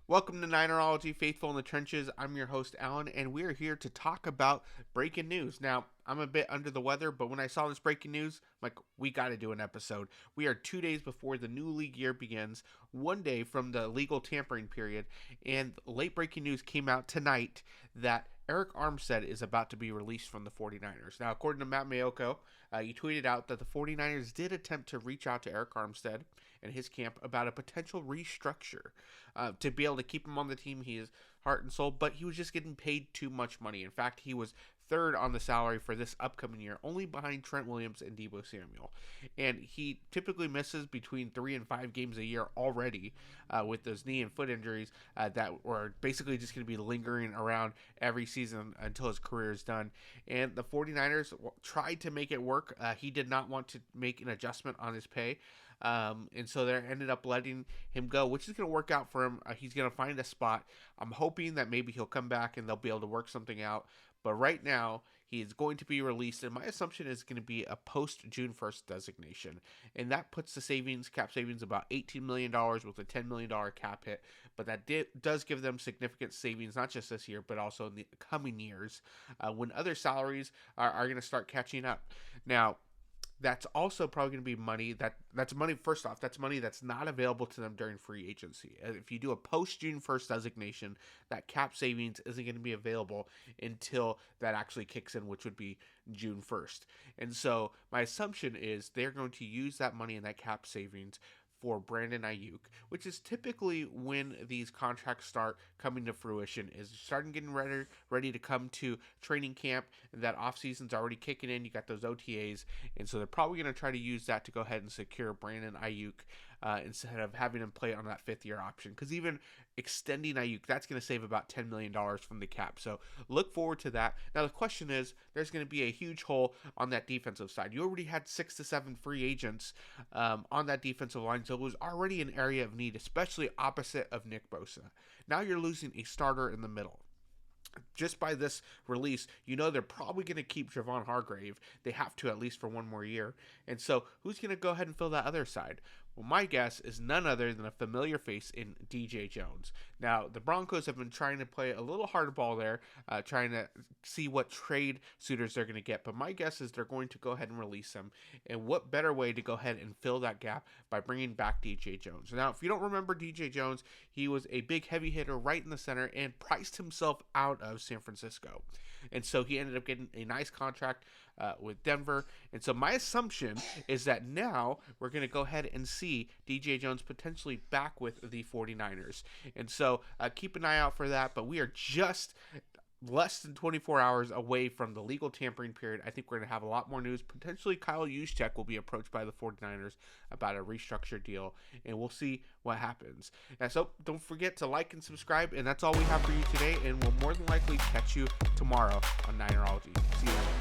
Welcome to Ninerology, Faithful in the Trenches. I'm your host, Alan, and we're here to talk about breaking news. Now, I'm a bit under the weather, but when I saw this breaking news, I'm like, we got to do an episode. We are 2 days before the new league year begins, 1 day from the legal tampering period, and late breaking news came out tonight that Arik Armstead is about to be released from the 49ers. Now, according to Matt Mayoko, he tweeted out that the 49ers did attempt to reach out to Arik Armstead and his camp about a potential restructure to be able to keep him on the team. He is heart and soul, but he was just getting paid too much money. In fact, he was third on the salary for this upcoming year, only behind Trent Williams and Deebo Samuel. And he typically misses between 3 and 5 games a year already with those knee and foot injuries that were basically just going to be lingering around every season until his career is done. And the 49ers tried to make it work. He did not want to make an adjustment on his pay. And so they ended up letting him go, which is going to work out for him. He's going to find a spot. I'm hoping that maybe he'll come back and they'll be able to work something out. But right now, he is going to be released, and my assumption is going to be a post-June 1st designation. And that puts the cap savings, about $18 million with a $10 million cap hit. But that does give them significant savings, not just this year, but also in the coming years when other salaries are going to start catching up. Now, that's also probably going to be money that's money. First off, that's money that's not available to them during free agency. If you do a post June 1st designation, that cap savings isn't going to be available until that actually kicks in, which would be June 1st. And so my assumption is they're going to use that money and that cap savings for Brandon Ayuk, which is typically when these contracts start coming to fruition, is starting getting ready to come to training camp, and that offseason's already kicking in. You got those OTAs, and so they're probably going to try to use that to go ahead and secure Brandon Ayuk instead of having him play on that fifth-year option. Because even extending Ayuk, that's going to save about $10 million from the cap. So look forward to that. Now the question is, there's going to be a huge hole on that defensive side. You already had 6 to 7 free agents on that defensive line, so it was already an area of need, especially opposite of Nick Bosa. Now you're losing a starter in the middle. Just by this release, you know they're probably going to keep Javon Hargrave. They have to, at least for one more year. And so who's going to go ahead and fill that other side? Well, my guess is none other than a familiar face in DJ Jones. Now, the Broncos have been trying to play a little hardball there, trying to see what trade suitors they're going to get. But my guess is they're going to go ahead and release him. And what better way to go ahead and fill that gap by bringing back DJ Jones? Now, if you don't remember DJ Jones, he was a big heavy hitter right in the center and priced himself out of San Francisco. And so he ended up getting a nice contract with Denver. And so my assumption is that now we're going to go ahead and see DJ Jones potentially back with the 49ers. And so keep an eye out for that. But we are just less than 24 hours away from the legal tampering period. I think we're going to have a lot more news. Potentially Kyle Juszczyk will be approached by the 49ers about a restructured deal, and we'll see what happens. And so don't forget to like and subscribe, and that's all we have for you today, and we'll more than likely catch you tomorrow on Ninerology. See you later.